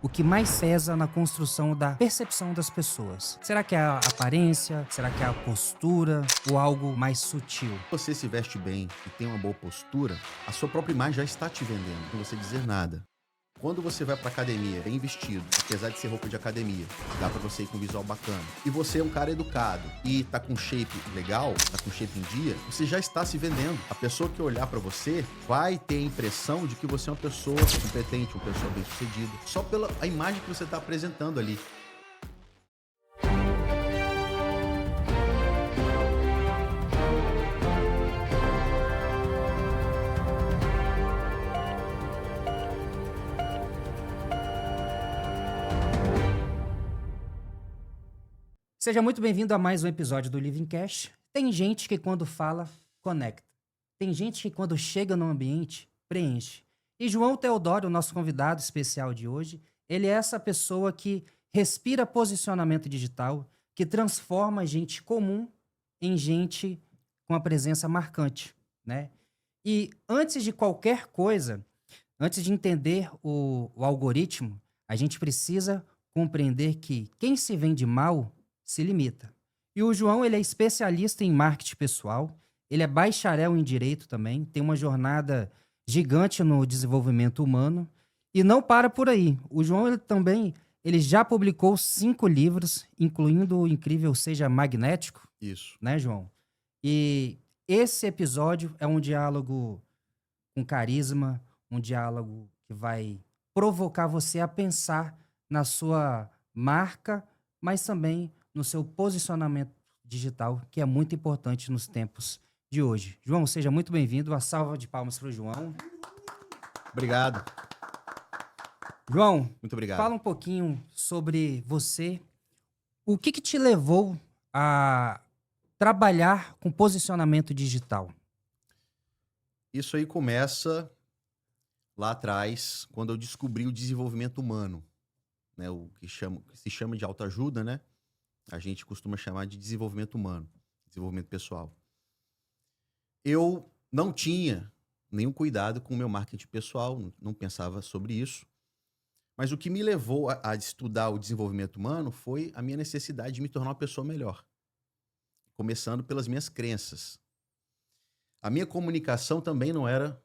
o que mais pesa na construção da percepção das pessoas? Será que é a aparência? Será que é a postura? Ou algo mais sutil? Você se veste bem e tem uma boa postura, a sua própria imagem já está te vendendo, sem você dizer nada. Quando você vai pra academia bem vestido, apesar de ser roupa de academia, dá pra você ir com um visual bacana. E você é um cara educado e tá com shape legal, tá com shape em dia, você já está se vendendo. A pessoa que olhar pra você vai ter a impressão de que você é uma pessoa competente, uma pessoa bem-sucedida, só pela a imagem que você tá apresentando ali. Seja muito bem-vindo a mais um episódio do Living Cash. Tem gente que quando fala, conecta. Tem gente que quando chega no ambiente, preenche. E João Teodoro, o nosso convidado especial de hoje, ele é essa pessoa que respira posicionamento digital, que transforma gente comum em gente com a presença marcante, né? E antes de qualquer coisa, antes de entender o algoritmo, a gente precisa compreender que quem se vende mal se limita. E o João, ele é especialista em marketing pessoal, ele é bacharel em direito também, tem uma jornada gigante no desenvolvimento humano e não para por aí. O João, ele também, ele já publicou 5 livros, incluindo o incrível Seja Magnético, Isso. né, João? E esse episódio é um diálogo com carisma, um diálogo que vai provocar você a pensar na sua marca, mas também no seu posicionamento digital, que é muito importante nos tempos de hoje. João, seja muito bem-vindo. Uma salva de palmas para o João. Obrigado. João, Muito obrigado. fala um pouquinho sobre você. O que te levou a trabalhar com posicionamento digital? Isso aí começa lá atrás, quando eu descobri o desenvolvimento humano, né? Que se chama de autoajuda, né? A gente costuma chamar de desenvolvimento humano, desenvolvimento pessoal. Eu não tinha nenhum cuidado com o meu marketing pessoal, não pensava sobre isso. Mas o que me levou a estudar o desenvolvimento humano foi a minha necessidade de me tornar uma pessoa melhor, começando pelas minhas crenças. A minha comunicação também não era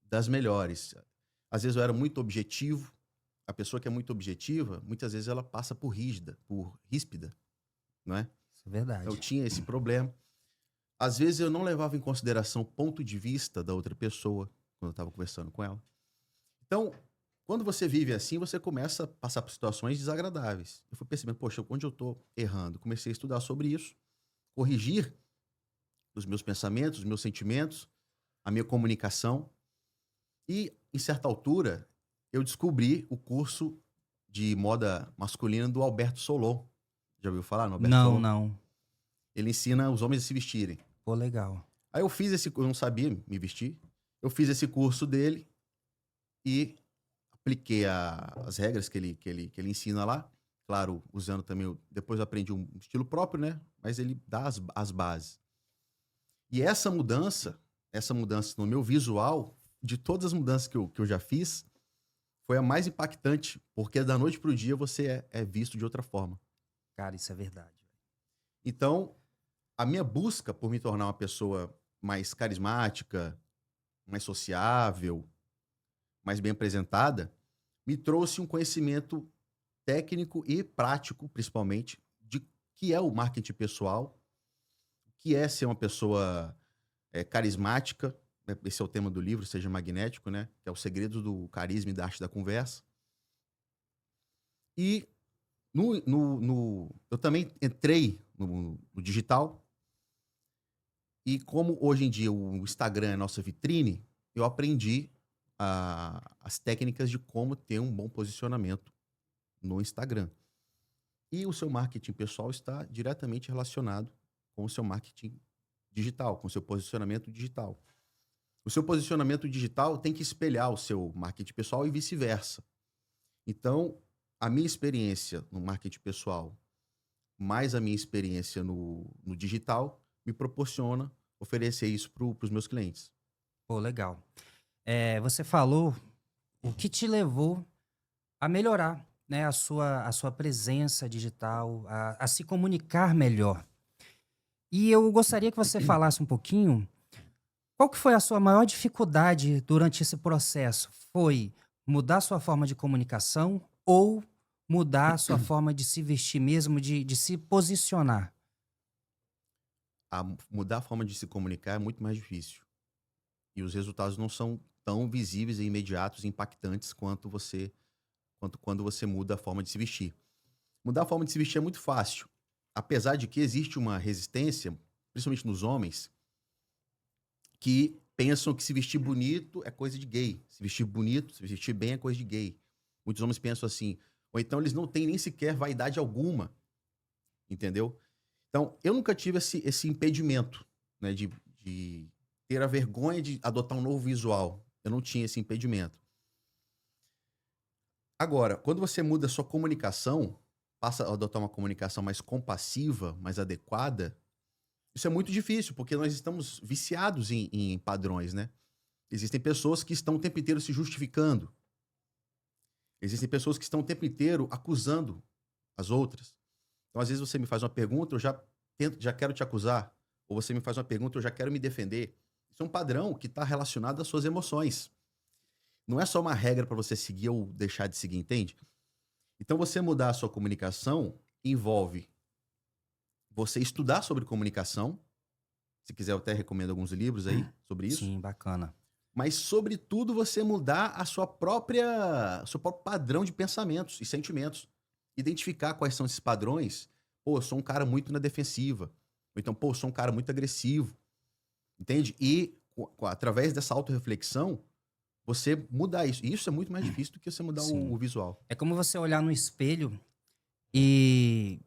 das melhores. Às vezes eu era muito objetivo. A pessoa que é muito objetiva, muitas vezes ela passa por rígida, por ríspida, não é? Isso é Eu verdade. tinha esse problema. Às vezes eu não levava em consideração o ponto de vista da outra pessoa quando eu estava conversando com ela. Então, quando você vive assim, você começa a passar por situações desagradáveis. Eu fui percebendo, poxa, onde eu estou errando? Comecei a estudar sobre isso, corrigir os meus pensamentos, os meus sentimentos, a minha comunicação. E, em certa altura, eu descobri o curso de moda masculina do Alberto Solon. Já ouviu falar no Alberto Não, Solon? não. Ele ensina os homens a se vestirem. Pô, legal. Aí eu não sabia me vestir. Eu fiz esse curso dele e apliquei as regras que ele ensina lá. Claro, usando também. Depois eu aprendi um estilo próprio, né? Mas ele dá as bases. E essa mudança no meu visual, de todas as mudanças que eu já fiz, foi a mais impactante, porque da noite pro dia você é visto de outra forma. Cara, isso é verdade. Então, a minha busca por me tornar uma pessoa mais carismática, mais sociável, mais bem apresentada, me trouxe um conhecimento técnico e prático, principalmente, de que é o marketing pessoal, o que é ser uma pessoa carismática. Né? Esse é o tema do livro, Seja Magnético, né? Que é o segredo do carisma e da arte da conversa. E eu também entrei no digital. E como hoje em dia o Instagram é a nossa vitrine, eu aprendi as técnicas de como ter um bom posicionamento no Instagram. E o seu marketing pessoal está diretamente relacionado com o seu marketing digital, com o seu posicionamento digital. O seu posicionamento digital tem que espelhar o seu marketing pessoal e vice-versa. Então, a minha experiência no marketing pessoal, mais a minha experiência no digital, me proporciona oferecer isso para os meus clientes. Pô, legal. Você falou o que te levou a melhorar né, a sua presença digital, a se comunicar melhor. E eu gostaria que você falasse um pouquinho, qual que foi a sua maior dificuldade durante esse processo? Foi mudar sua forma de comunicação ou mudar sua forma de se vestir mesmo, de se posicionar? Mudar a forma de se comunicar é muito mais difícil. E os resultados não são tão visíveis e imediatos e impactantes quanto quando você muda a forma de se vestir. Mudar a forma de se vestir é muito fácil, apesar de que existe uma resistência, principalmente nos homens, que pensam que se vestir bonito é coisa de gay. Se vestir bonito, se vestir bem é coisa de gay. Muitos homens pensam assim. Ou então eles não têm nem sequer vaidade alguma, entendeu? Então, eu nunca tive esse impedimento, né, de ter a vergonha de adotar um novo visual. Eu não tinha esse impedimento. Agora, quando você muda a sua comunicação, passa a adotar uma comunicação mais compassiva, mais adequada, isso é muito difícil, porque nós estamos viciados em padrões, né? Existem pessoas que estão o tempo inteiro se justificando. Existem pessoas que estão o tempo inteiro acusando as outras. Então, às vezes, você me faz uma pergunta, já quero te acusar. Ou você me faz uma pergunta, eu já quero me defender. Isso é um padrão que está relacionado às suas emoções. Não é só uma regra para você seguir ou deixar de seguir, entende? Então, você mudar a sua comunicação envolve você estudar sobre comunicação. Se quiser, eu até recomendo alguns livros aí sobre isso. Sim, bacana. Mas, sobretudo, você mudar o seu próprio padrão de pensamentos e sentimentos. Identificar quais são esses padrões. Pô, eu sou um cara muito na defensiva. Ou então, pô, eu sou um cara muito agressivo. Entende? E, através dessa autorreflexão, você mudar isso. E isso é muito mais difícil do que você mudar o Sim. visual. É como você olhar no espelho e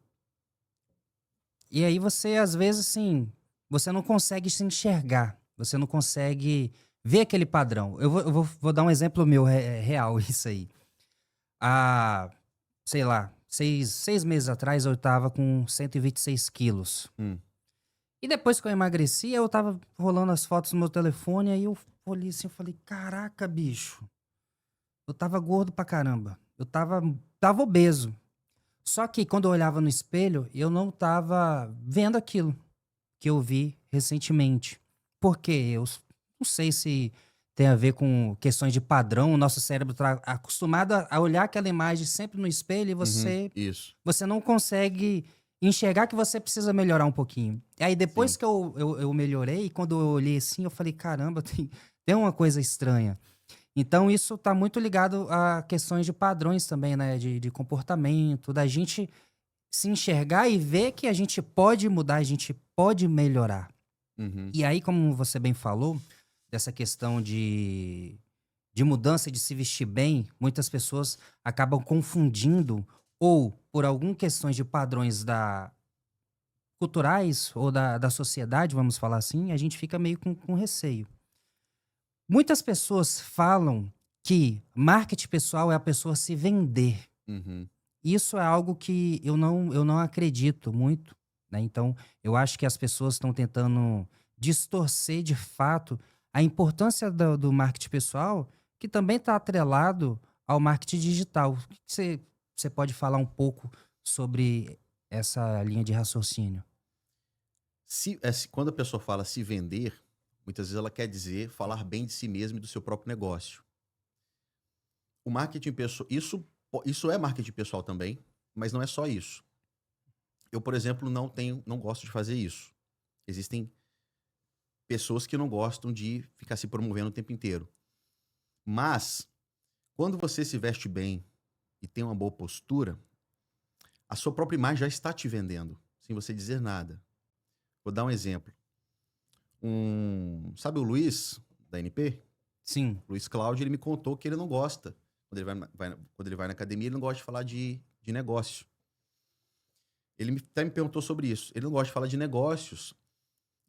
e aí você, às vezes, assim, você não consegue se enxergar, você não consegue ver aquele padrão. Vou dar um exemplo meu real isso aí. Há, sei lá, 6 meses atrás eu estava com 126 quilos. Hum. E depois que eu emagreci, eu estava rolando as fotos no meu telefone, aí eu olhei assim, eu falei: "Caraca, bicho, eu estava gordo pra caramba, eu estava obeso". Só que quando eu olhava no espelho, eu não estava vendo aquilo que eu vi recentemente. Por quê? Não sei se tem a ver com questões de padrão, o nosso cérebro tá acostumado a olhar aquela imagem sempre no espelho e Uhum. você Isso. você não consegue enxergar que você precisa melhorar um pouquinho. E aí depois Sim. que eu melhorei, quando eu olhei assim, eu falei: "Caramba, tem uma coisa estranha". Então isso está muito ligado a questões de padrões também, né, de comportamento, da gente se enxergar e ver que a gente pode mudar, a gente pode melhorar. Uhum. E aí, como você bem falou, dessa questão de mudança, de se vestir bem, muitas pessoas acabam confundindo ou por algum questões de padrões culturais ou da sociedade, vamos falar assim, a gente fica meio com receio. Muitas pessoas falam que marketing pessoal é a pessoa se vender. Uhum. Isso é algo que eu não acredito muito, né, então eu acho que as pessoas estão tentando distorcer de fato a importância do marketing pessoal, que também está atrelado ao marketing digital. O que que você pode falar um pouco sobre essa linha de raciocínio? Quando a pessoa fala se vender, muitas vezes ela quer dizer falar bem de si mesmo e do seu próprio negócio. O marketing pessoal, isso é marketing pessoal também, mas não é só isso. Eu, por exemplo, não gosto de fazer isso. Existem pessoas que não gostam de ficar se promovendo o tempo inteiro. Mas, quando você se veste bem e tem uma boa postura, a sua própria imagem já está te vendendo, sem você dizer nada. Vou dar um exemplo. Sabe o Luiz, da NP? Sim, Luiz Cláudio, ele me contou que ele não gosta. Quando ele vai na academia, ele não gosta de falar de negócio. Até me perguntou sobre isso. Ele não gosta de falar de negócios.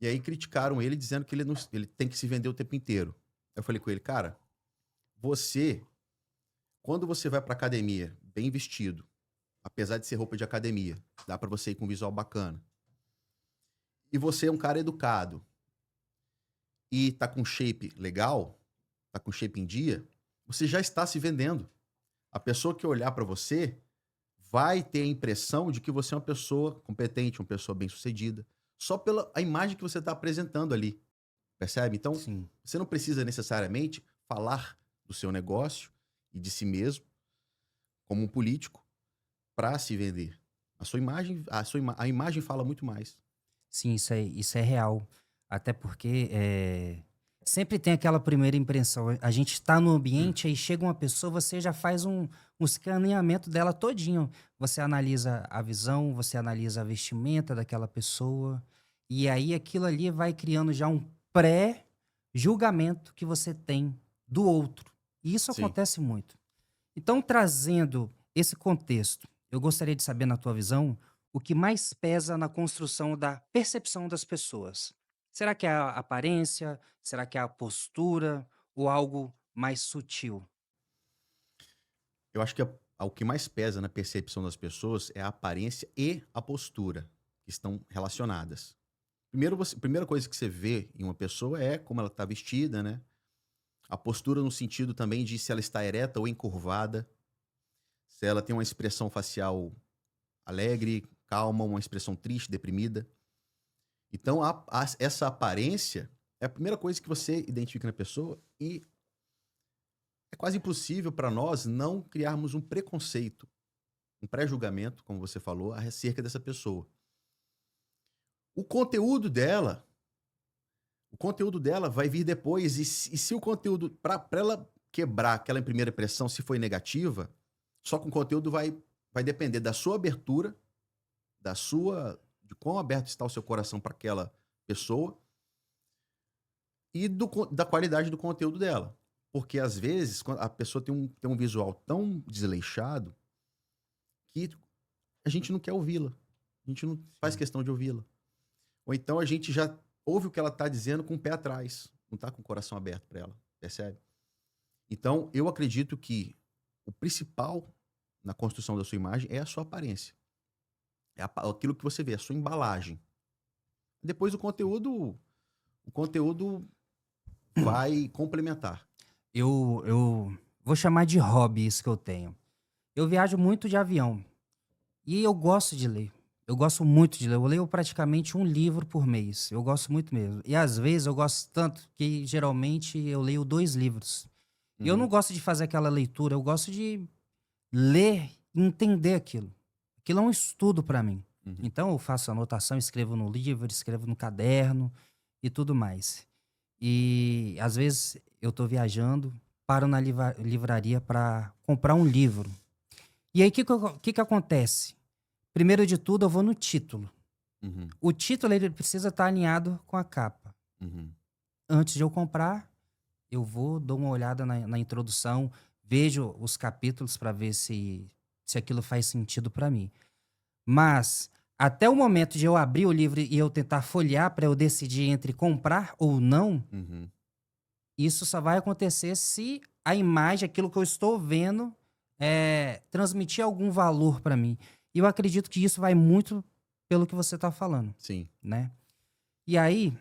E aí criticaram ele, dizendo que ele tem que se vender o tempo inteiro. Eu falei com ele, cara, você, quando você vai pra academia, bem vestido, apesar de ser roupa de academia, dá pra você ir com um visual bacana. E você é um cara educado e tá com shape legal, tá com shape em dia, você já está se vendendo. A pessoa que olhar para você vai ter a impressão de que você é uma pessoa competente, uma pessoa bem-sucedida, só pela a imagem que você está apresentando ali, percebe? Então, Sim. você não precisa necessariamente falar do seu negócio e de si mesmo como um político para se vender. A imagem fala muito mais. Sim, isso é real. Até porque sempre tem aquela primeira impressão. A gente está no ambiente, aí chega uma pessoa, você já faz um escaneamento dela todinho. Você analisa a visão, você analisa a vestimenta daquela pessoa. E aí aquilo ali vai criando já um pré-julgamento que você tem do outro. E isso Sim. acontece muito. Então, trazendo esse contexto, eu gostaria de saber, na tua visão, o que mais pesa na construção da percepção das pessoas. Será que é a aparência? Será que é a postura? Ou algo mais sutil? Eu acho que o que mais pesa na percepção das pessoas é a aparência e a postura, que estão relacionadas. Primeira coisa que você vê em uma pessoa é como ela está vestida, né? A postura no sentido também de se ela está ereta ou encurvada, se ela tem uma expressão facial alegre, calma, uma expressão triste, deprimida. Então, essa aparência é a primeira coisa que você identifica na pessoa e é quase impossível para nós não criarmos um preconceito, um pré-julgamento, como você falou, acerca dessa pessoa. O conteúdo dela, o conteúdo dela vai vir depois e se o conteúdo, para ela quebrar aquela primeira impressão, se foi negativa, só com o conteúdo vai depender da sua abertura, de quão aberto está o seu coração para aquela pessoa e da qualidade do conteúdo dela. Porque às vezes a pessoa tem um visual tão desleixado que a gente não quer ouvi-la. A gente não faz Sim. questão de ouvi-la. Ou então a gente já ouve o que ela está dizendo com o pé atrás. Não está com o coração aberto para ela. Percebe? Então, eu acredito que o principal na construção da sua imagem é a sua aparência. É aquilo que você vê, a sua embalagem. Depois o conteúdo vai complementar. Eu vou chamar de hobby isso que eu tenho. Eu viajo muito de avião e eu gosto de ler. Eu gosto muito de ler. Eu leio praticamente um livro por mês. Eu gosto muito mesmo. E às vezes eu gosto tanto que geralmente eu leio 2 livros. E eu não Uhum, gosto de fazer aquela leitura, eu gosto de ler e entender aquilo. Aquilo é um estudo para mim. uhum. Então eu faço anotação, escrevo no livro, escrevo no caderno e tudo mais. E às vezes eu tô viajando, paro na livraria para comprar um livro. E aí o que que acontece? Primeiro de tudo, eu vou no título. Uhum, O título ele precisa estar alinhado com a capa. uhum. Antes de eu comprar, eu vou, dou uma olhada na introdução, vejo os capítulos para ver se aquilo faz sentido para mim. Mas até o momento de eu abrir o livro e eu tentar folhear para eu decidir entre comprar ou não, Uhum. isso só vai acontecer se a imagem, aquilo que eu estou vendo, transmitir algum valor para mim. E eu acredito que isso vai muito pelo que você está falando, Sim. né? E aí,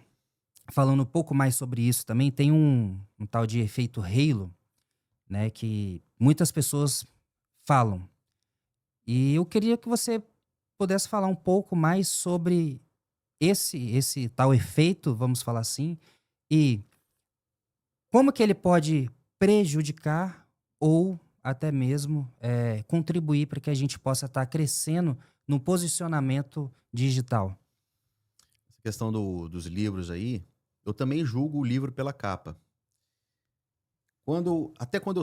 falando um pouco mais sobre isso também, tem um tal de efeito halo, né? Que muitas pessoas falam. E eu queria que você pudesse falar um pouco mais sobre esse tal efeito, vamos falar assim, e como que ele pode prejudicar ou até mesmo contribuir para que a gente possa estar crescendo no posicionamento digital. Essa questão dos livros aí, eu também julgo o livro pela capa. Até quando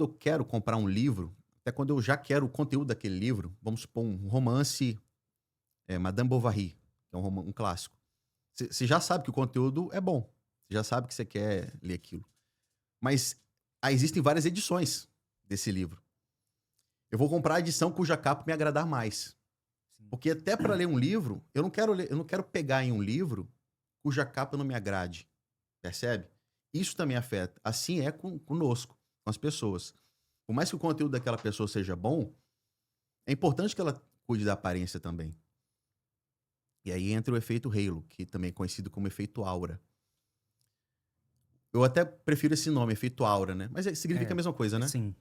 eu quero comprar um livro, até quando eu já quero o conteúdo daquele livro, vamos supor um romance, Madame Bovary, que é um clássico. Você já sabe que o conteúdo é bom. Você já sabe que você quer ler aquilo. Mas existem várias edições desse livro. Eu vou comprar a edição cuja capa me agradar mais. Sim. Porque até para ler um livro, eu não quero pegar em um livro cuja capa não me agrade. Percebe? Isso também afeta. Assim é conosco, com as pessoas. Por mais que o conteúdo daquela pessoa seja bom, é importante que ela cuide da aparência também. E aí entra o efeito halo, que também é conhecido como efeito aura. Eu até prefiro esse nome, efeito aura, né? Mas significa a É, mesma coisa, né? sim.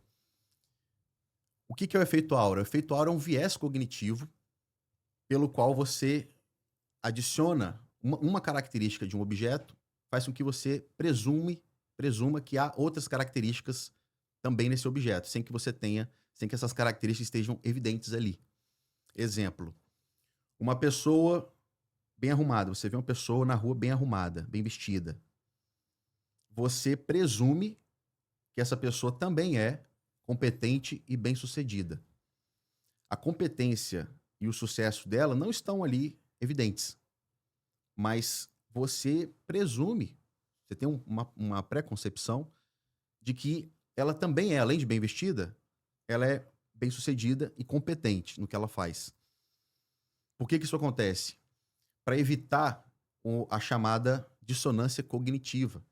O que que é o efeito aura? O efeito aura é um viés cognitivo pelo qual você adiciona uma característica de um objeto, faz com que você presuma que há outras características também nesse objeto, sem que essas características estejam evidentes ali. Exemplo, uma pessoa bem arrumada, você vê uma pessoa na rua bem arrumada, bem vestida. Você presume que essa pessoa também é competente e bem-sucedida. A competência e o sucesso dela não estão ali evidentes, mas você presume, você tem uma pré-concepção de que ela também é, além de bem vestida, ela é bem-sucedida e competente no que ela faz. Por que que isso acontece? Para evitar a chamada dissonância cognitiva.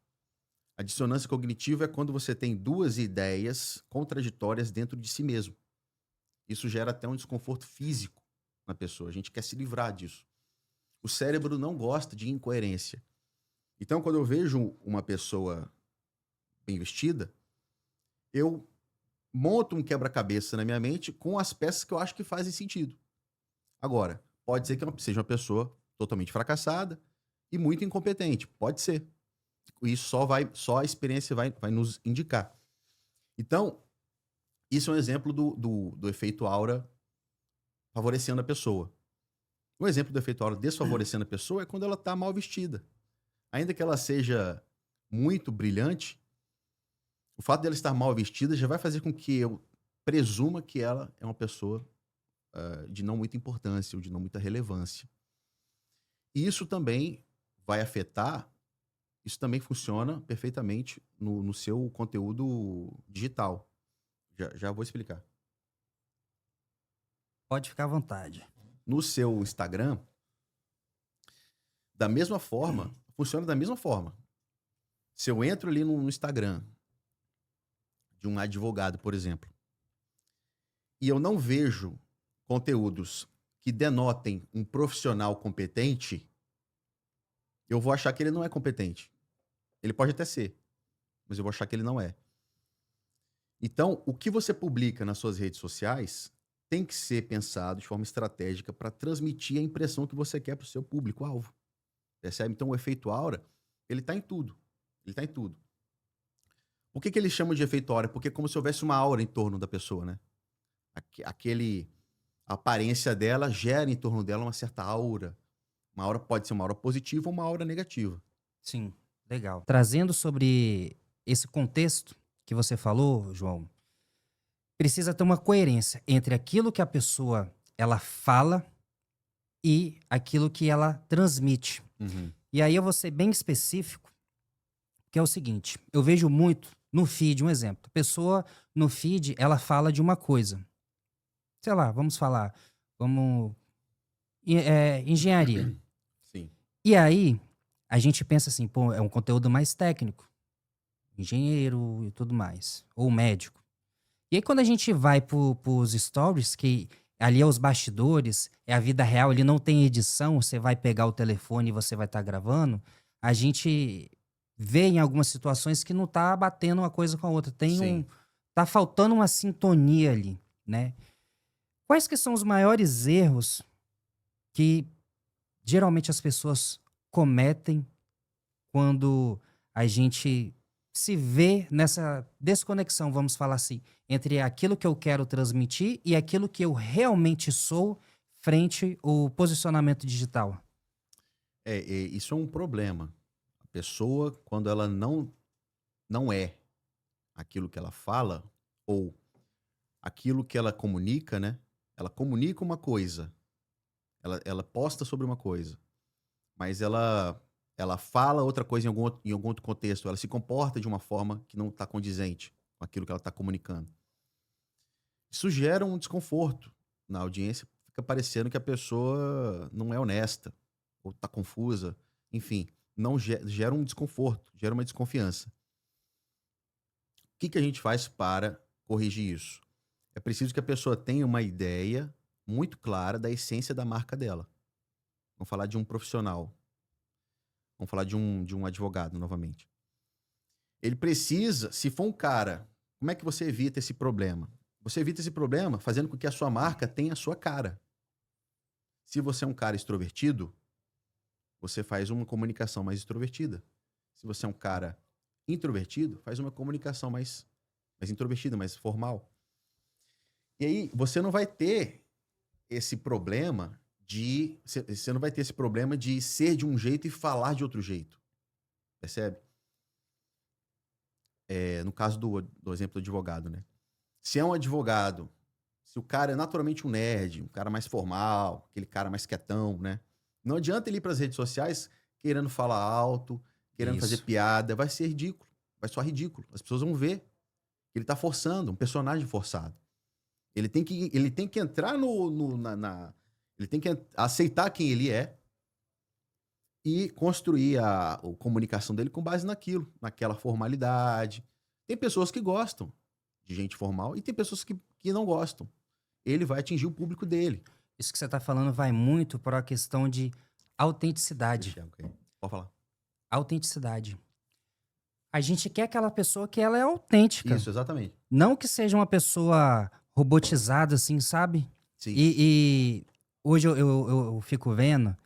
A dissonância cognitiva é quando você tem duas ideias contraditórias dentro de si mesmo. Isso gera até um desconforto físico na pessoa. A gente quer se livrar disso. O cérebro não gosta de incoerência. Então, quando eu vejo uma pessoa bem vestida, eu monto um quebra-cabeça na minha mente com as peças que eu acho que fazem sentido. Agora, pode ser que seja uma pessoa totalmente fracassada e muito incompetente. Pode ser. Isso só a experiência vai nos indicar. Então, isso é um exemplo do efeito aura favorecendo a pessoa. Um exemplo do efeito aura desfavorecendo a pessoa é quando ela está mal vestida. Ainda que ela seja muito brilhante, o fato dela estar mal vestida já vai fazer com que eu presuma que ela é uma pessoa de não muita importância ou de não muita relevância. E isso também vai afetar, isso também funciona perfeitamente no seu conteúdo digital. Já vou explicar. Pode ficar à vontade. No seu Instagram, da mesma forma, funciona da mesma forma. Se eu entro ali no Instagram de um advogado, por exemplo, e eu não vejo conteúdos que denotem um profissional competente, eu vou achar que ele não é competente. Ele pode até ser, mas eu vou achar que ele não é. Então, o que você publica nas suas redes sociais tem que ser pensado de forma estratégica para transmitir a impressão que você quer para o seu público-alvo. Percebe? Então, o efeito aura, ele está em tudo. Ele está em tudo. Por que eles chamam de efeito aura? Porque é como se houvesse uma aura em torno da pessoa, né? A aparência dela gera em torno dela uma certa aura. Uma aura pode ser uma aura positiva ou uma aura negativa. Sim, legal. Trazendo sobre esse contexto que você falou, João, precisa ter uma coerência entre aquilo que a pessoa ela fala e aquilo que ela transmite. Uhum. E aí eu vou ser bem específico, que é o seguinte, eu vejo muito no feed, um exemplo. A pessoa no feed, ela fala de uma coisa. Sei lá, engenharia. Sim. E aí, a gente pensa assim, pô, é um conteúdo mais técnico. Engenheiro e tudo mais. Ou médico. E aí, quando a gente vai pros stories, que ali é os bastidores, é a vida real, ele não tem edição, você vai pegar o telefone e você vai estar gravando, a gente vê em algumas situações que não tá batendo uma coisa com a outra. Sim. Tá faltando uma sintonia ali, né? Quais que são os maiores erros que geralmente as pessoas cometem quando a gente se vê nessa desconexão, vamos falar assim, entre aquilo que eu quero transmitir e aquilo que eu realmente sou frente ao posicionamento digital? Isso é um problema. A pessoa, quando ela não é aquilo que ela fala, ou aquilo que ela comunica, né? Ela comunica uma coisa, ela posta sobre uma coisa, mas ela fala outra coisa em algum outro contexto, ela se comporta de uma forma que não está condizente com aquilo que ela está comunicando. Isso gera um desconforto na audiência, fica parecendo que a pessoa não é honesta, ou está confusa, enfim, não gera um desconforto, gera uma desconfiança. O que a gente faz para corrigir isso? É preciso que a pessoa tenha uma ideia muito clara da essência da marca dela. Vamos falar de um profissional. Vamos falar de um advogado, novamente. Ele precisa, se for um cara, como é que você evita esse problema? Você evita esse problema fazendo com que a sua marca tenha a sua cara. Se você é um cara extrovertido, você faz uma comunicação mais extrovertida. Se você é um cara introvertido, faz uma comunicação mais introvertida, mais formal. E aí você não vai ter esse problema você não vai ter esse problema de ser de um jeito e falar de outro jeito. Percebe? No caso do exemplo do advogado, né? Se é um advogado, se o cara é naturalmente um nerd, um cara mais formal, aquele cara mais quietão, né? Não adianta ele ir para as redes sociais querendo falar alto, querendo fazer Isso. piada. Vai ser ridículo. Vai soar ridículo. As pessoas vão ver. Ele tá forçando, um personagem forçado. Ele tem que entrar ele tem que aceitar quem ele é e construir a comunicação dele com base naquilo, naquela formalidade. Tem pessoas que gostam de gente formal e tem pessoas que não gostam. Ele vai atingir o público dele. Isso que você tá falando vai muito para a questão de autenticidade. Pode falar. Autenticidade. A gente quer aquela pessoa que ela é autêntica. Isso, exatamente. Não que seja uma pessoa robotizada, assim, sabe? Sim. E hoje eu fico vendo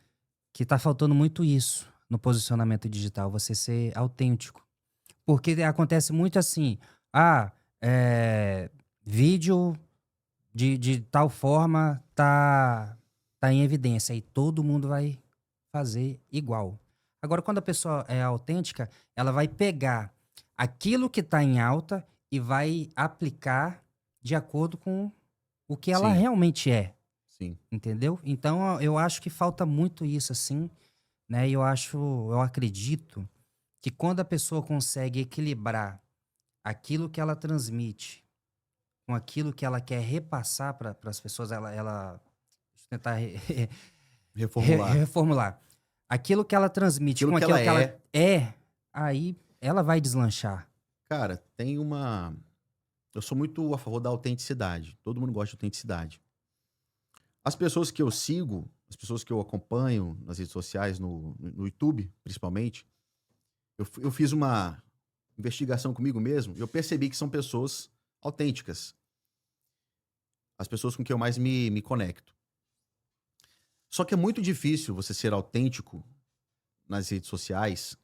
que tá faltando muito isso no posicionamento digital, você ser autêntico. Porque acontece muito assim, vídeo de tal forma tá em evidência, e todo mundo vai fazer igual. Agora, quando a pessoa é autêntica, ela vai pegar aquilo que tá em alta e vai aplicar de acordo com o que ela Sim. realmente é. Sim. Entendeu? Então, eu acho que falta muito isso, assim, né? E eu acredito que quando a pessoa consegue equilibrar aquilo que ela transmite com aquilo que ela quer repassar para as pessoas, deixa eu tentar Reformular. reformular. Aquilo que ela transmite Aquilo com que aquilo ela que ela é, aí ela vai deslanchar. Cara, eu sou muito a favor da autenticidade. Todo mundo gosta de autenticidade. As pessoas que eu sigo, as pessoas que eu acompanho nas redes sociais, no YouTube, principalmente, eu fiz uma investigação comigo mesmo e eu percebi que são pessoas autênticas. As pessoas com quem eu mais me conecto. Só que é muito difícil você ser autêntico nas redes sociais.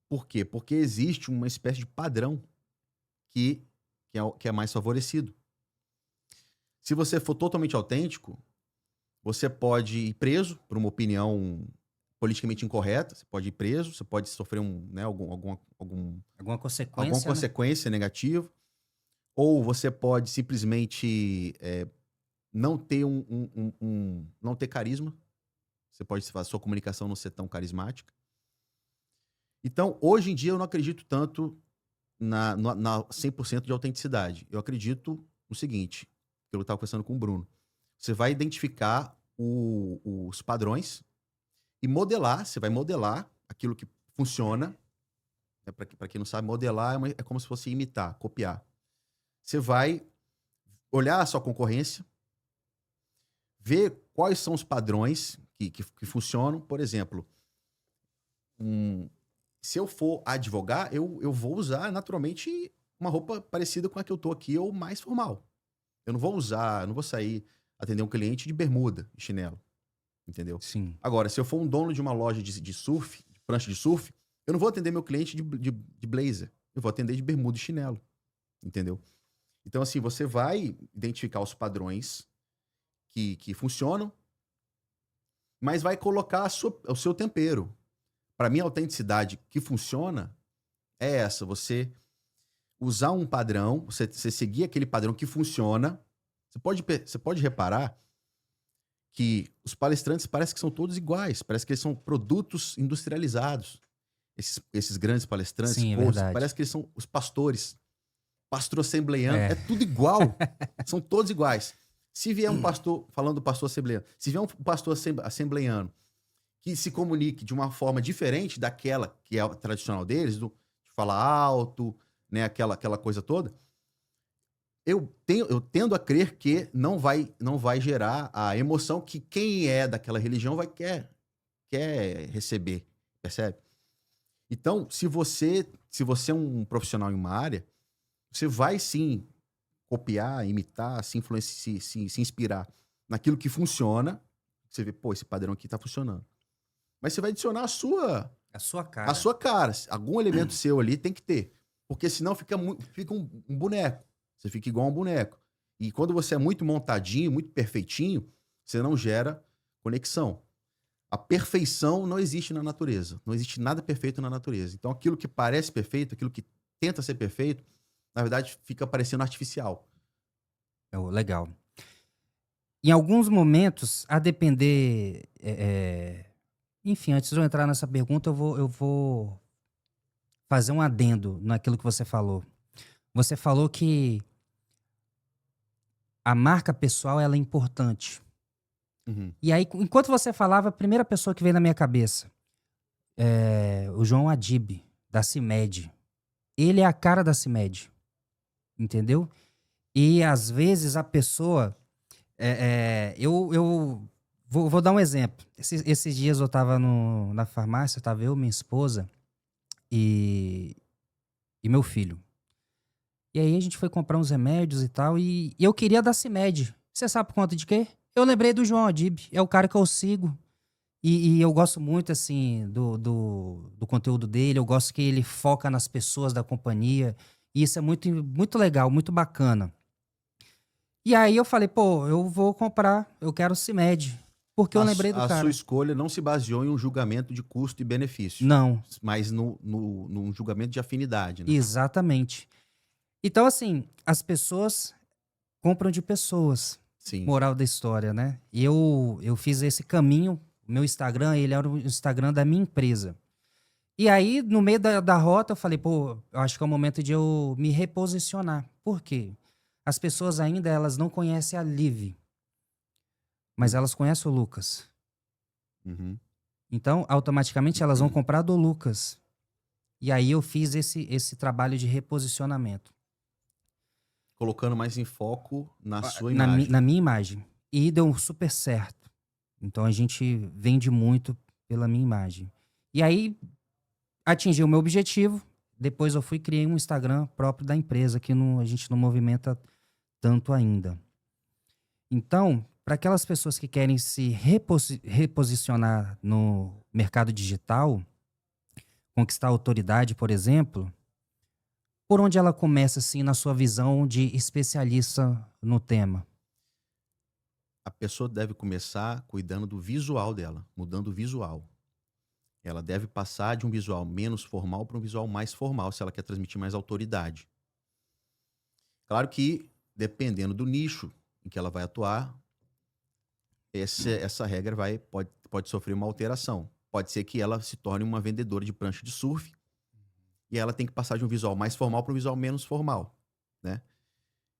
Por quê? Porque existe uma espécie de padrão que é mais favorecido. Se você for totalmente autêntico, você pode ir preso por uma opinião politicamente incorreta, você pode ir preso, você pode sofrer alguma Alguma consequência, né? consequência negativa, ou você pode simplesmente não ter não ter carisma, você pode fazer sua comunicação não ser tão carismática. Então, hoje em dia, eu não acredito tanto na 100% de autenticidade. Eu acredito no seguinte, que eu estava conversando com o Bruno. Você vai identificar os padrões e modelar, você vai modelar aquilo que funciona. Para quem não sabe, modelar é como se fosse imitar, copiar. Você vai olhar a sua concorrência, ver quais são os padrões que funcionam. Por exemplo, se eu for advogar, eu vou usar naturalmente uma roupa parecida com a que eu tô aqui ou mais formal. Eu não vou sair atender um cliente de bermuda e chinelo. Entendeu? Sim. Agora, se eu for um dono de uma loja de surf, de prancha de surf, eu não vou atender meu cliente de blazer. Eu vou atender de bermuda e chinelo. Entendeu? Então, assim, você vai identificar os padrões que funcionam, mas vai colocar o seu tempero. Para mim, a autenticidade que funciona é essa. Você usar um padrão, você seguir aquele padrão que funciona. Você pode reparar que os palestrantes parece que são todos iguais. Parece que eles são produtos industrializados. Esses grandes palestrantes, Sim, é coaches, verdade. parece que eles são os pastores. Pastor assembleiano, é tudo igual. São todos iguais. Se vier um pastor, falando do pastor assembleiano, se vier um pastor assembleiano que se comunique de uma forma diferente daquela que é a tradicional deles, de falar alto, né, aquela coisa toda, eu tendo a crer que não vai gerar a emoção que quem é daquela religião quer receber, percebe? Então, se você é um profissional em uma área, você vai sim copiar, imitar, se influenciar, se inspirar naquilo que funciona. Você vê, pô, esse padrão aqui tá funcionando. Mas você vai adicionar A sua a cara. sua cara. Algum elemento seu ali tem que ter. Porque senão fica um boneco. Você fica igual a um boneco. E quando você é muito montadinho, muito perfeitinho, você não gera conexão. A perfeição não existe na natureza. Não existe nada perfeito na natureza. Então aquilo que parece perfeito, aquilo que tenta ser perfeito, na verdade fica parecendo artificial. Legal. Em alguns momentos, a depender. Enfim, antes de eu entrar nessa pergunta, eu vou fazer um adendo naquilo que você falou. Você falou que a marca pessoal ela é importante. Uhum. E aí, enquanto você falava, a primeira pessoa que veio na minha cabeça é o João Adib, da CIMED. Ele é a cara da CIMED, entendeu? E às vezes a pessoa. Eu vou dar um exemplo. Esses dias eu tava na farmácia, tava eu, minha esposa e meu filho. E aí a gente foi comprar uns remédios e tal, e eu queria da CIMED. Você sabe por conta de quê? Eu lembrei do João Adib, é o cara que eu sigo. E eu gosto muito, assim, do conteúdo dele, eu gosto que ele foca nas pessoas da companhia, e isso é muito, muito legal, muito bacana. E aí eu falei, pô, eu vou comprar, eu quero o CIMED, porque eu lembrei do A sua cara. escolha não se baseou em um julgamento de custo e benefício, Não, mas num julgamento de afinidade, né? exatamente. Então, assim, as pessoas compram de pessoas. Sim. Moral da história, né? E eu fiz esse caminho. O meu Instagram, ele era o Instagram da minha empresa. E aí, no meio da rota, eu falei, pô, eu acho que é o momento de eu me reposicionar. Por quê? As pessoas ainda, elas não conhecem a Liv, mas elas conhecem o Lucas. Uhum. Então, automaticamente, elas vão comprar do Lucas. E aí eu fiz esse trabalho de reposicionamento. Colocando mais em foco na sua Na imagem. minha imagem. E deu super certo. Então a gente vende muito pela minha imagem. E aí atingi o meu objetivo. Depois eu fui e criei um Instagram próprio da empresa, que a gente não movimenta tanto ainda. Então, para aquelas pessoas que querem se reposicionar no mercado digital, conquistar autoridade, por exemplo, por onde ela começa, assim, na sua visão de especialista no tema? A pessoa deve começar cuidando do visual dela, mudando o visual. Ela deve passar de um visual menos formal para um visual mais formal, se ela quer transmitir mais autoridade. Claro que, dependendo do nicho em que ela vai atuar, essa regra pode sofrer uma alteração. Pode ser que ela se torne uma vendedora de prancha de surf e ela tem que passar de um visual mais formal para um visual menos formal, né?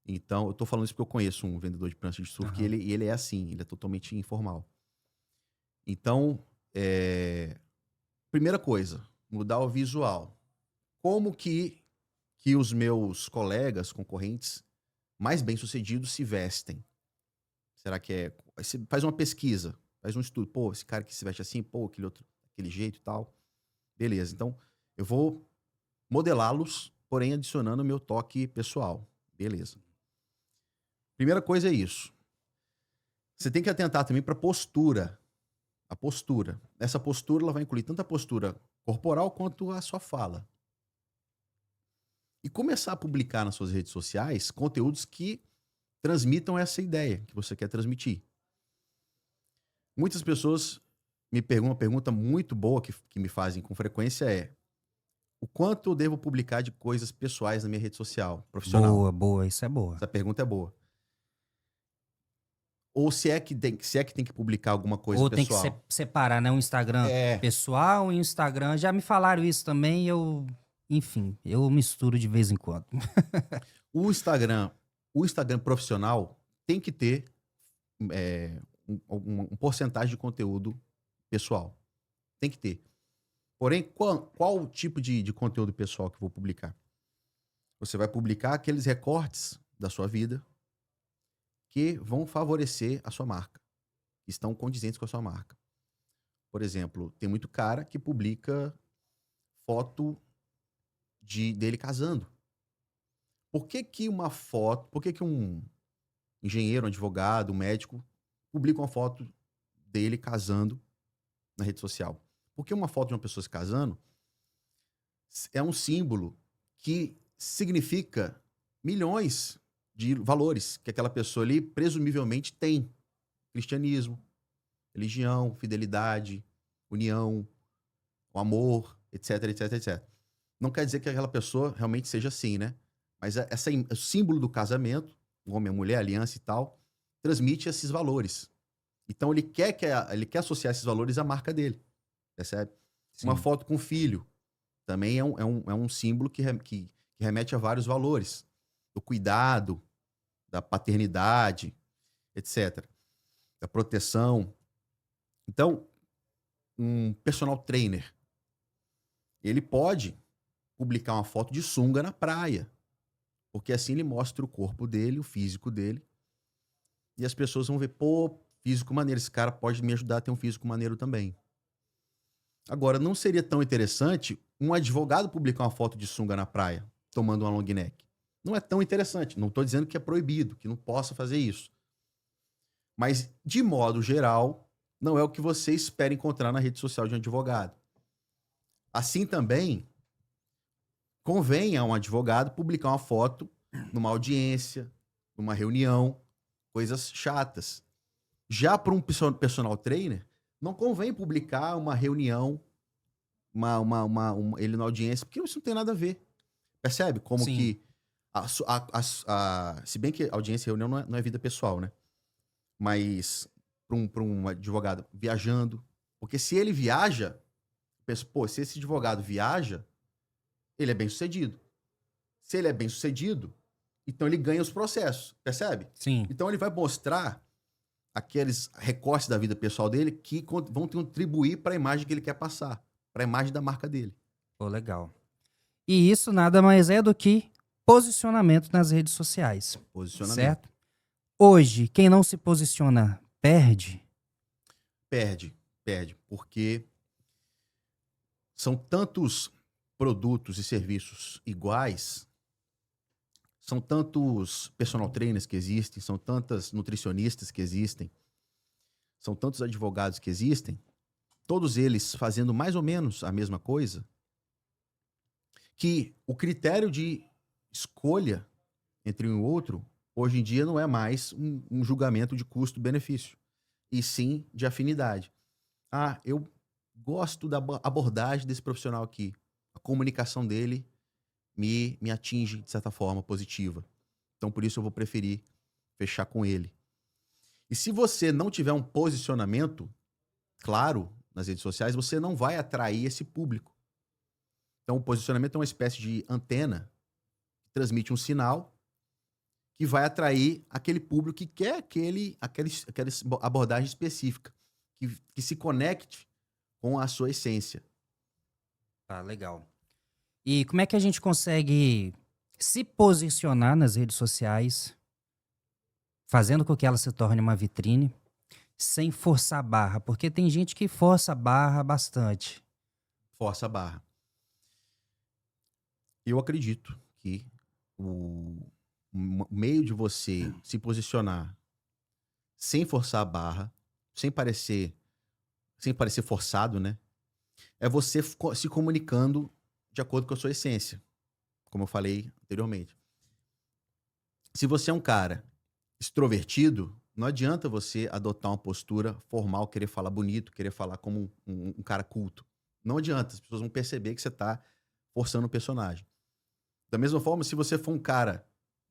Então, eu tô falando isso porque eu conheço um vendedor de prancha de surf que Aham. ele é assim, ele é totalmente informal. Então, primeira coisa, mudar o visual. Como que os meus colegas, concorrentes mais bem-sucedidos se vestem? Será que é... Você faz uma pesquisa, faz um estudo. Pô, esse cara que se veste assim, pô, aquele outro, aquele jeito e tal. Beleza, então eu vou modelá-los, porém adicionando o meu toque pessoal. Beleza. Primeira coisa é isso. Você tem que atentar também para a postura. A postura. Essa postura ela vai incluir tanto a postura corporal quanto a sua fala. E começar a publicar nas suas redes sociais conteúdos que transmitam essa ideia que você quer transmitir. Muitas pessoas me perguntam, uma pergunta muito boa que me fazem com frequência é: o quanto eu devo publicar de coisas pessoais na minha rede social, profissional? Boa, boa, isso é boa. Essa pergunta é boa. Ou se é que tem que publicar alguma coisa Ou tem que pessoal. separar, né? Um Instagram É, pessoal e um Instagram. Já me falaram isso também, enfim, eu misturo de vez em quando. o Instagram, o Instagram profissional tem que ter um porcentagem de conteúdo pessoal. Tem que ter. Porém, qual o tipo de conteúdo pessoal que eu vou publicar? Você vai publicar aqueles recortes da sua vida que vão favorecer a sua marca, que estão condizentes com a sua marca. Por exemplo, tem muito cara que publica foto dele casando. Por que que um engenheiro, um advogado, um médico publica uma foto dele casando na rede social? Porque uma foto de uma pessoa se casando é um símbolo que significa milhões de valores que aquela pessoa ali presumivelmente tem. Cristianismo, religião, fidelidade, união, o amor, etc, etc, etc. Não quer dizer que aquela pessoa realmente seja assim, né? Mas o símbolo do casamento, o homem, a mulher, a aliança e tal, transmite esses valores. Então ele quer associar esses valores à marca dele, percebe? Uma Sim. foto com o filho também é um símbolo que remete a vários valores. Do cuidado, da paternidade, etc. Da proteção. Então, um personal trainer, ele pode publicar uma foto de sunga na praia, porque assim ele mostra o corpo dele, o físico dele, e as pessoas vão ver, pô, físico maneiro, esse cara pode me ajudar a ter um físico maneiro também. Agora, não seria tão interessante um advogado publicar uma foto de sunga na praia, tomando uma long neck? Não é tão interessante. Não estou dizendo que é proibido, que não possa fazer isso. Mas, de modo geral, não é o que você espera encontrar na rede social de um advogado. Assim também, convém a um advogado publicar uma foto numa audiência, numa reunião, coisas chatas. Já para um personal trainer, não convém publicar uma reunião, ele na audiência, porque isso não tem nada a ver. Percebe? Como Sim. que. Se bem que audiência e reunião não é vida pessoal, né? Mas para um advogado viajando. Porque se ele viaja, penso, pô, se esse advogado viaja, ele é bem sucedido. Se ele é bem sucedido, então ele ganha os processos, percebe? Sim. Então ele vai mostrar aqueles recortes da vida pessoal dele que vão contribuir para a imagem que ele quer passar, para a imagem da marca dele. Pô, legal. E isso nada mais é do que posicionamento nas redes sociais, Posicionamento. certo? Hoje, quem não se posiciona perde? Perde, porque são tantos produtos e serviços iguais, são tantos personal trainers que existem, são tantas nutricionistas que existem, são tantos advogados que existem, todos eles fazendo mais ou menos a mesma coisa, que o critério de escolha entre um e outro, hoje em dia, não é mais um julgamento de custo-benefício, e sim de afinidade. Ah, eu gosto da abordagem desse profissional aqui. A comunicação dele me atinge, de certa forma, positiva. Então, por isso, eu vou preferir fechar com ele. E se você não tiver um posicionamento claro nas redes sociais, você não vai atrair esse público. Então, o posicionamento é uma espécie de antena que transmite um sinal que vai atrair aquele público que quer aquela abordagem específica, que se conecte com a sua essência. Tá, legal. E como é que a gente consegue se posicionar nas redes sociais, fazendo com que ela se torne uma vitrine, sem forçar a barra? Porque tem gente que força a barra bastante. Força a barra. Eu acredito que o meio de você se posicionar sem forçar a barra, sem parecer forçado, né? É você se comunicando de acordo com a sua essência, como eu falei anteriormente. Se você é um cara extrovertido, não adianta você adotar uma postura formal, querer falar bonito, querer falar como um cara culto. Não adianta, as pessoas vão perceber que você está forçando o personagem. Da mesma forma, se você for um cara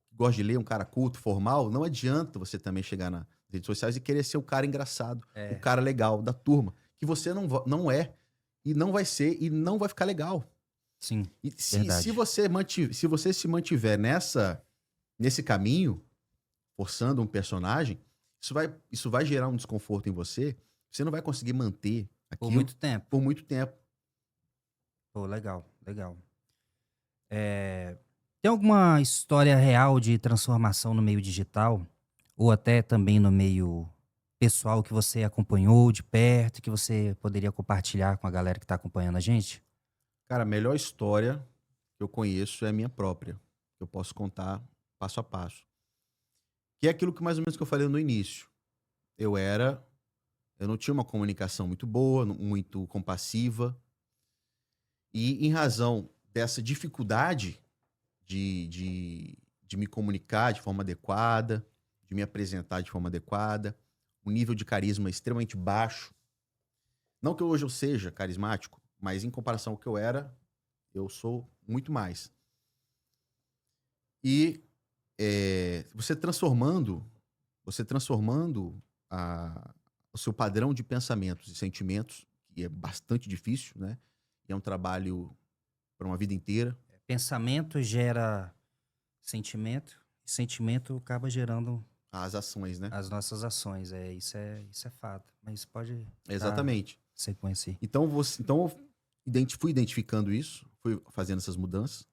que gosta de ler, um cara culto, formal, não adianta você também chegar nas redes sociais e querer ser o cara engraçado, o cara legal da turma, que você não é, e não vai ser, e não vai ficar legal. Sim, E verdade. se você se mantiver nesse caminho, forçando um personagem, isso vai gerar um desconforto em você, você não vai conseguir manter Por aquilo muito tempo. por muito tempo. Pô, legal, legal. Tem alguma história real de transformação no meio digital? Ou até também no meio pessoal que você acompanhou de perto, que você poderia compartilhar com a galera que está acompanhando a gente? Cara, a melhor história que eu conheço é a minha própria. que eu posso contar passo a passo. Que é aquilo que mais ou menos que eu falei no início. Eu não tinha uma comunicação muito boa, muito compassiva. E em razão dessa dificuldade de me comunicar de forma adequada, de me apresentar de forma adequada, um nível de carisma extremamente baixo. Não que hoje eu seja carismático, mas em comparação ao que eu era, eu sou muito mais. E você transformando o seu padrão de pensamentos e sentimentos, que é bastante difícil, né? E é um trabalho para uma vida inteira. Pensamento gera sentimento, e sentimento acaba gerando As ações, né? as nossas ações. Isso é fato. Mas pode dar Exatamente. sequência aí. Então eu fui identificando isso, fui fazendo essas mudanças.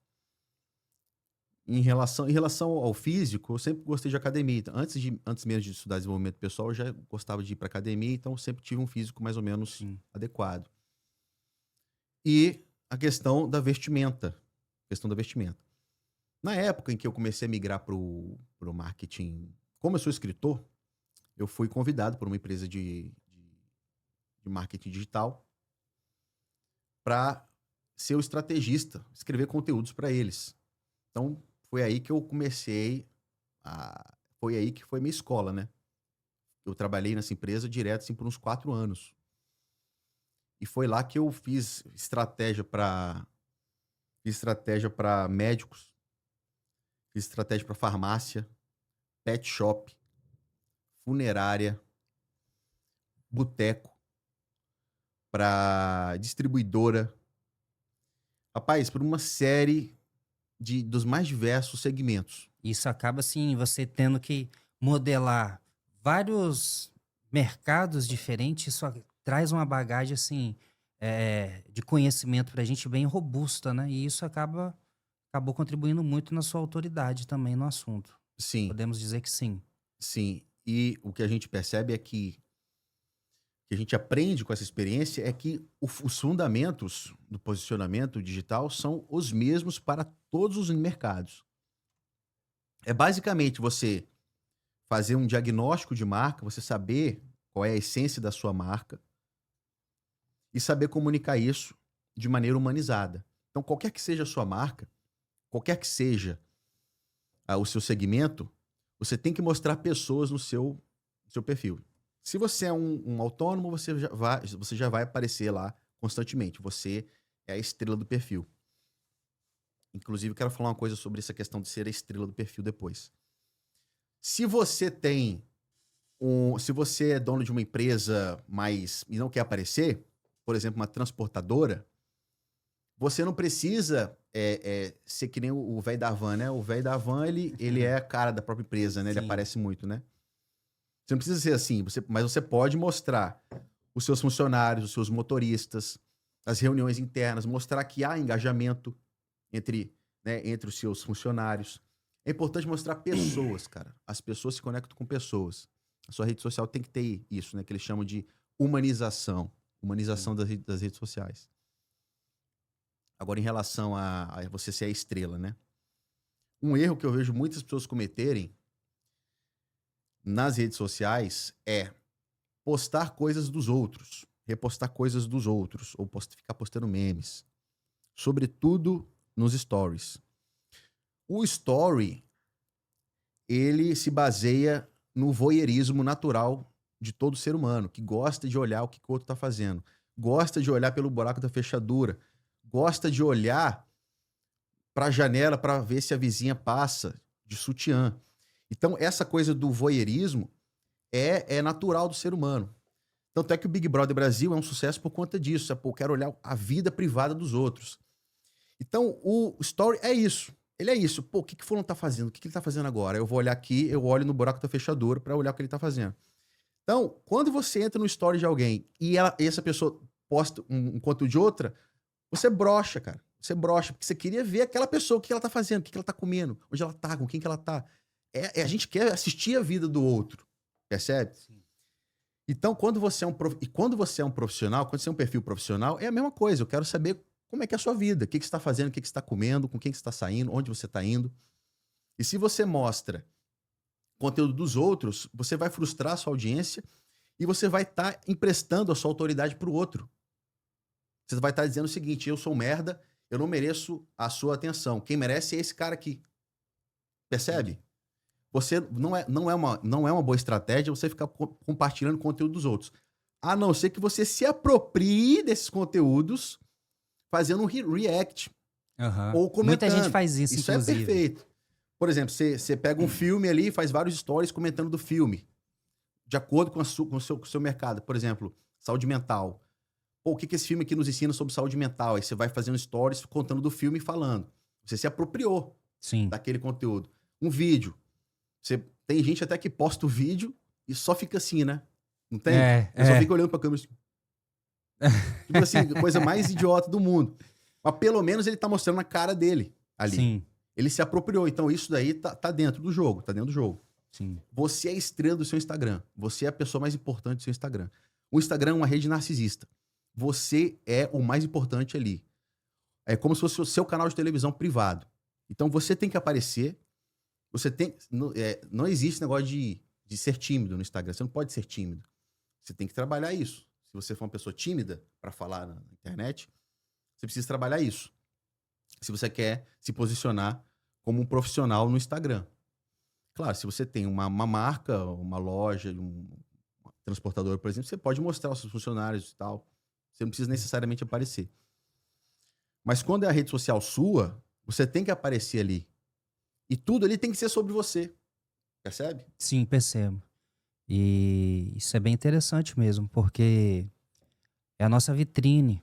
Em relação ao físico, eu sempre gostei de academia. Então, antes mesmo de estudar desenvolvimento pessoal, eu já gostava de ir para academia, então eu sempre tive um físico mais ou menos adequado. E a questão da vestimenta. Na época em que eu comecei a migrar pro marketing, como eu sou escritor, eu fui convidado por uma empresa de marketing digital para ser o estrategista, escrever conteúdos para eles. Então, foi aí que eu comecei foi aí que foi minha escola, né? Eu trabalhei nessa empresa direto, assim, por uns 4 anos. E foi lá que eu fiz estratégia para médicos, fiz estratégia para farmácia, pet shop, funerária, boteco, para distribuidora. Rapaz, por uma série dos mais diversos segmentos. Isso acaba, assim, você tendo que modelar vários mercados diferentes. Isso traz uma bagagem, assim, de conhecimento pra gente bem robusta, né? E isso acabou contribuindo muito na sua autoridade também no assunto. Sim, Podemos dizer que sim. sim. E o que a gente percebe é que a gente aprende com essa experiência é que os fundamentos do posicionamento digital são os mesmos para todos os mercados. É basicamente você fazer um diagnóstico de marca, você saber qual é a essência da sua marca e saber comunicar isso de maneira humanizada. Então, qualquer que seja a sua marca, qualquer que seja o seu segmento, você tem que mostrar pessoas no seu perfil. Se você é um autônomo, você já vai aparecer lá constantemente. Você é a estrela do perfil. Inclusive, eu quero falar uma coisa sobre essa questão de ser a estrela do perfil depois. Se você é dono de uma empresa e não quer aparecer, por exemplo, uma transportadora, você não precisa ser que nem o velho da van, né? O velho da van, ele é a cara da própria empresa, né? Ele Sim. aparece muito, né? Você não precisa ser assim, mas você pode mostrar os seus funcionários, os seus motoristas, as reuniões internas, mostrar que há engajamento entre os seus funcionários. É importante mostrar pessoas, cara. As pessoas se conectam com pessoas. A sua rede social tem que ter isso, né? Que eles chamam de humanização. Humanização das redes sociais. Agora, em relação a você ser a estrela, né? Um erro que eu vejo muitas pessoas cometerem nas redes sociais é postar coisas dos outros, repostar coisas dos outros, ou ficar postando memes. Sobretudo nos stories. O story, ele se baseia no voyeurismo natural de todo ser humano, que gosta de olhar o que o outro está fazendo, gosta de olhar pelo buraco da fechadura, gosta de olhar para a janela para ver se a vizinha passa de sutiã. Então, essa coisa do voyeurismo é natural do ser humano. Tanto é que o Big Brother Brasil é um sucesso por conta disso. Eu quero olhar a vida privada dos outros. Então, o story é isso. Ele é isso. Pô, o que fulano tá fazendo? O que ele tá fazendo agora? Eu vou olhar aqui, eu olho no buraco da fechadura para olhar o que ele tá fazendo. Então, quando você entra no story de alguém e essa pessoa posta um conteúdo de outra, você brocha, cara. Você brocha, porque você queria ver aquela pessoa, o que ela tá fazendo, o que ela tá comendo, onde ela tá, com quem que ela tá. A gente quer assistir a vida do outro, percebe? Sim. Então, quando você é um profissional, quando você é um perfil profissional, é a mesma coisa. Eu quero saber como é que é a sua vida, o que você está fazendo, o que você está comendo, com quem que você está saindo, onde você está indo. E se você mostra conteúdo dos outros, você vai frustrar a sua audiência e você vai estar emprestando a sua autoridade para o outro. Você vai estar dizendo o seguinte: eu sou um merda, eu não mereço a sua atenção. Quem merece é esse cara aqui. Percebe? Você não é uma boa estratégia você ficar compartilhando conteúdo dos outros. A não ser que você se aproprie desses conteúdos fazendo um react Aham. ou Muita gente comentando. faz isso, Isso é inclusive. perfeito. Por exemplo, você pega um filme ali e faz vários stories comentando do filme, de acordo com o seu mercado. Por exemplo, saúde mental. Pô, o que esse filme aqui nos ensina sobre saúde mental? Aí você vai fazendo stories contando do filme e falando. Você se apropriou Sim. daquele conteúdo. Um vídeo. Tem gente até que posta o vídeo e só fica assim, né? Não tem? Eu só fico olhando pra câmera assim. Tipo assim, coisa mais idiota do mundo. Mas pelo menos ele tá mostrando a cara dele ali. Sim, Ele se apropriou. Então isso daí tá dentro do jogo. Tá dentro do jogo. sim. Você é a estrela do seu Instagram. Você é a pessoa mais importante do seu Instagram. O Instagram é uma rede narcisista. Você é o mais importante ali. É como se fosse o seu canal de televisão privado. Então você tem que aparecer. Não existe negócio de ser tímido no Instagram. Você não pode ser tímido. Você tem que trabalhar isso. Se você for uma pessoa tímida para falar na internet, você precisa trabalhar isso. Se você quer se posicionar como um profissional no Instagram. Claro, se você tem uma marca, uma loja, um transportador, por exemplo, você pode mostrar aos seus funcionários e tal. Você não precisa necessariamente aparecer. Mas quando é a rede social sua, você tem que aparecer ali. E tudo ali tem que ser sobre você. Percebe? Sim, percebo. E isso é bem interessante mesmo, porque é a nossa vitrine.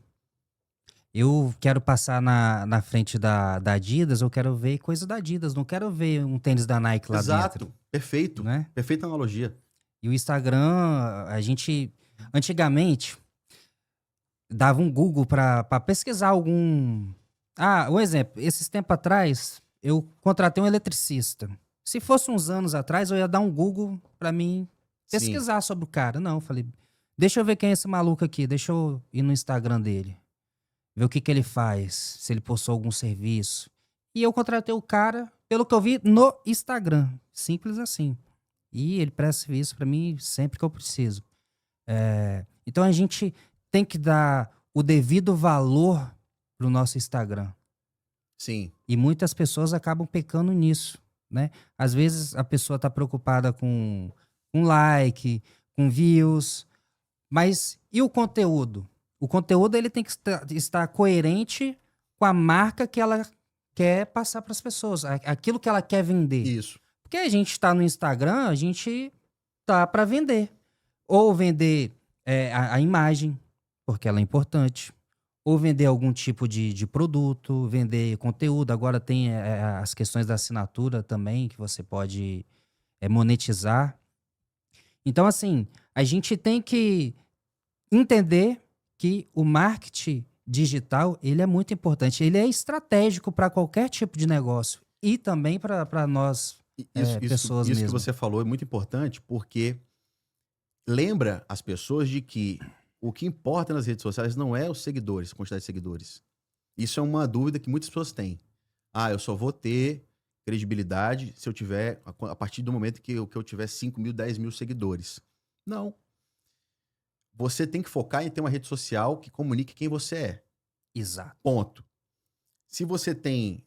Eu quero passar na frente da Adidas, eu quero ver coisa da Adidas, não quero ver um tênis da Nike lá dentro, Exato. Perfeito. né? Perfeita analogia. E o Instagram, a gente, antigamente, dava um Google pra pesquisar algum... Ah, um exemplo, esses tempos atrás, eu contratei um eletricista. Se fosse uns anos atrás, eu ia dar um Google pra mim Sim. pesquisar sobre o cara. Não, eu falei, deixa eu ver quem é esse maluco aqui, deixa eu ir no Instagram dele, ver o que que ele faz, se ele postou algum serviço. E eu contratei o cara, pelo que eu vi, no Instagram. Simples assim. E ele presta serviço pra mim sempre que eu preciso. Então a gente tem que dar o devido valor pro nosso Instagram. Sim. E muitas pessoas acabam pecando nisso, né? Às vezes a pessoa tá preocupada com like, com views, mas e o conteúdo? O conteúdo ele tem que estar coerente com a marca que ela quer passar para as pessoas, aquilo que ela quer vender. Isso. Porque a gente está no Instagram, a gente tá para vender. Ou vender a imagem, porque ela é importante. Ou vender algum tipo de produto, vender conteúdo. Agora tem as questões da assinatura também, que você pode monetizar. Então, assim, a gente tem que entender que o marketing digital, ele é muito importante. Ele é estratégico para qualquer tipo de negócio. E também para nós, pessoas Isso que mesmo. você falou é muito importante, porque lembra as pessoas de que o que importa nas redes sociais não é os seguidores, a quantidade de seguidores. Isso é uma dúvida que muitas pessoas têm. Ah, eu só vou ter credibilidade se eu tiver, a partir do momento que eu tiver 5 mil, 10 mil seguidores. Não. Você tem que focar em ter uma rede social que comunique quem você é. Exato. Ponto. Se você tem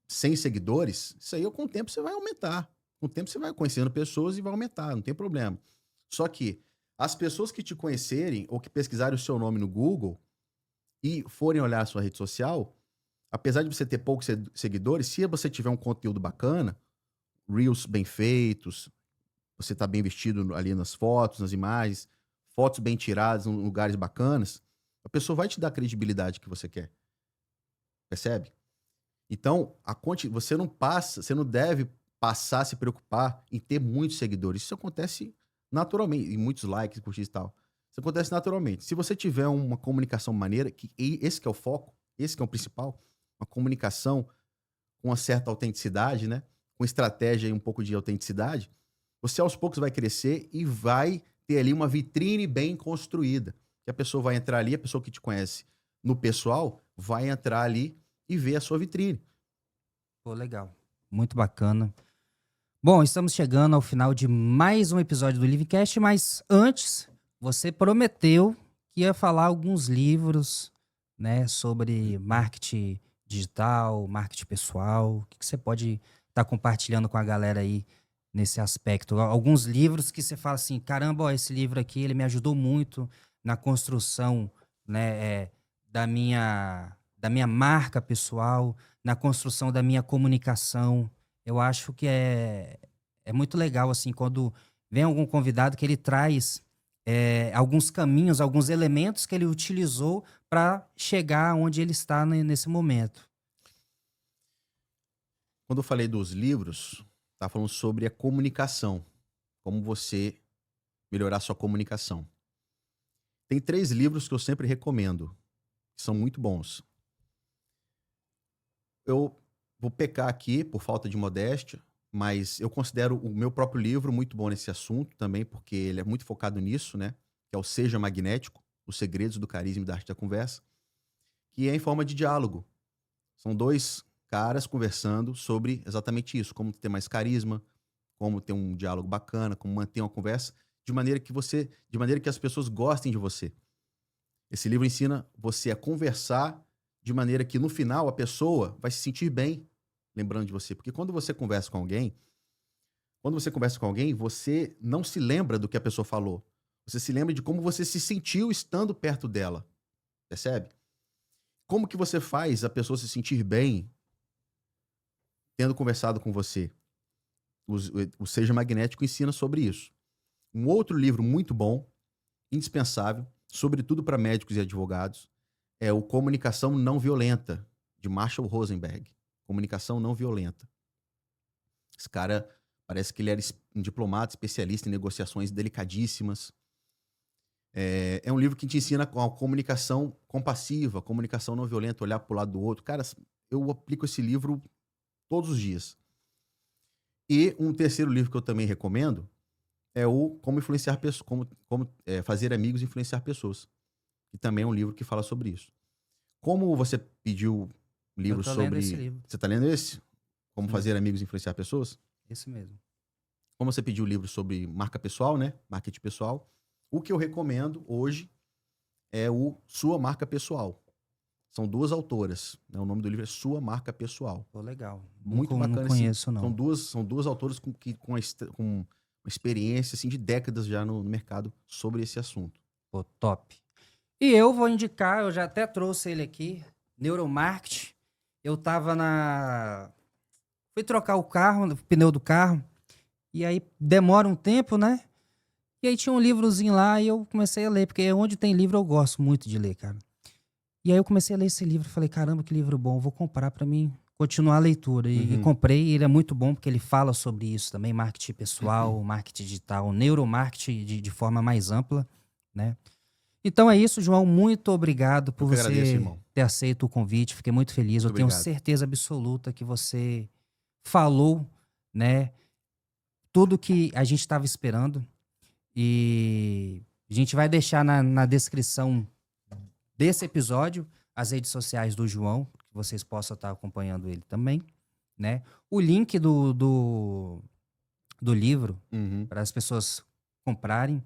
100 seguidores, isso aí com o tempo você vai aumentar. Com o tempo você vai conhecendo pessoas e vai aumentar, não tem problema. Só que as pessoas que te conhecerem ou que pesquisarem o seu nome no Google e forem olhar a sua rede social, apesar de você ter poucos seguidores, se você tiver um conteúdo bacana, reels bem feitos, você tá bem vestido ali nas fotos, nas imagens, fotos bem tiradas em lugares bacanas, a pessoa vai te dar a credibilidade que você quer. Percebe? Então, você não deve passar a se preocupar em ter muitos seguidores. Isso acontece naturalmente, e muitos likes, curtidas e tal. Isso acontece naturalmente. Se você tiver uma comunicação maneira, esse que é o foco, esse que é o principal, uma comunicação com uma certa autenticidade, né? Com estratégia e um pouco de autenticidade, você aos poucos vai crescer e vai ter ali uma vitrine bem construída. Que a pessoa vai entrar ali, a pessoa que te conhece no pessoal, vai entrar ali e ver a sua vitrine. Pô, legal. Muito bacana. Bom, estamos chegando ao final de mais um episódio do Livecast, mas antes, você prometeu que ia falar alguns livros, né, sobre marketing digital, marketing pessoal. O que você pode estar compartilhando com a galera aí nesse aspecto? Alguns livros que você fala assim, caramba, ó, esse livro aqui, ele me ajudou muito na construção, né, da minha marca pessoal, na construção da minha comunicação. Eu acho que é muito legal, assim, quando vem algum convidado que ele traz alguns caminhos, alguns elementos que ele utilizou para chegar onde ele está nesse momento. Quando eu falei dos livros, tá falando sobre a comunicação, como você melhorar sua comunicação. Tem 3 livros que eu sempre recomendo, que são muito bons. Eu vou pecar aqui por falta de modéstia, mas eu considero o meu próprio livro muito bom nesse assunto também, porque ele é muito focado nisso, né? Que é o Seja Magnético, Os Segredos do Carisma e da Arte da Conversa, que é em forma de diálogo. São 2 caras conversando sobre exatamente isso, como ter mais carisma, como ter um diálogo bacana, como manter uma conversa de maneira que as pessoas gostem de você. Esse livro ensina você a conversar de maneira que no final a pessoa vai se sentir bem lembrando de você, porque quando você conversa com alguém, você não se lembra do que a pessoa falou. Você se lembra de como você se sentiu estando perto dela. Percebe? Como que você faz a pessoa se sentir bem tendo conversado com você? O Seja Magnético ensina sobre isso. Um outro livro muito bom, indispensável, sobretudo para médicos e advogados, é o Comunicação Não Violenta, de Marshall Rosenberg. Comunicação Não Violenta. Esse cara, parece que ele era um diplomata, especialista em negociações delicadíssimas. É um livro que te ensina a comunicação compassiva, comunicação não violenta, olhar para o lado do outro. Cara, eu aplico esse livro todos os dias. E um terceiro livro que eu também recomendo é o Como Influenciar Pessoas, como Fazer Amigos e Influenciar Pessoas, que também é um livro que fala sobre isso. Como você pediu livros Eu tô lendo esse livro. Você tá lendo esse? Como Fazer Amigos e Influenciar Pessoas? Esse mesmo. Como você pediu livros sobre marca pessoal, né? Marketing pessoal. O que eu recomendo hoje é o Sua Marca Pessoal. São 2 autoras, né? O nome do livro é Sua Marca Pessoal. Pô, legal. Muito bacana. Não conheço, assim. não. São duas autoras com uma experiência assim, de décadas já no mercado sobre esse assunto. Pô, top. E eu vou indicar, eu já até trouxe ele aqui, Neuromarketing. Eu tava fui trocar o carro, o pneu do carro, e aí demora um tempo, né? E aí tinha um livrozinho lá e eu comecei a ler, porque onde tem livro eu gosto muito de ler, cara. E aí eu comecei a ler esse livro, falei, caramba, que livro bom, vou comprar pra mim continuar a leitura. E comprei, e ele é muito bom porque ele fala sobre isso também, marketing pessoal, marketing digital, neuromarketing de forma mais ampla, né? Então é isso, João, muito obrigado por você agradeço, ter aceito o convite, fiquei muito feliz, eu tenho certeza absoluta que você falou, né, tudo que a gente estava esperando, e a gente vai deixar na descrição desse episódio as redes sociais do João, que vocês possam estar acompanhando ele também, né? O link do livro para as pessoas comprarem.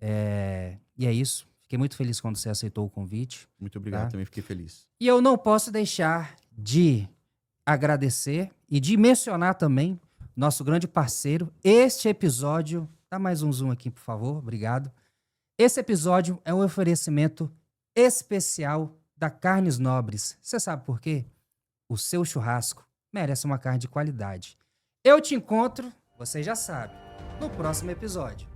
E é isso. Fiquei muito feliz quando você aceitou o convite. Muito obrigado, tá? também fiquei feliz. E eu não posso deixar de agradecer e de mencionar também nosso grande parceiro. Este episódio... Dá mais um zoom aqui, por favor. Obrigado. Esse episódio é um oferecimento especial da Carnes Nobres. Você sabe por quê? O seu churrasco merece uma carne de qualidade. Eu te encontro, você já sabe, no próximo episódio.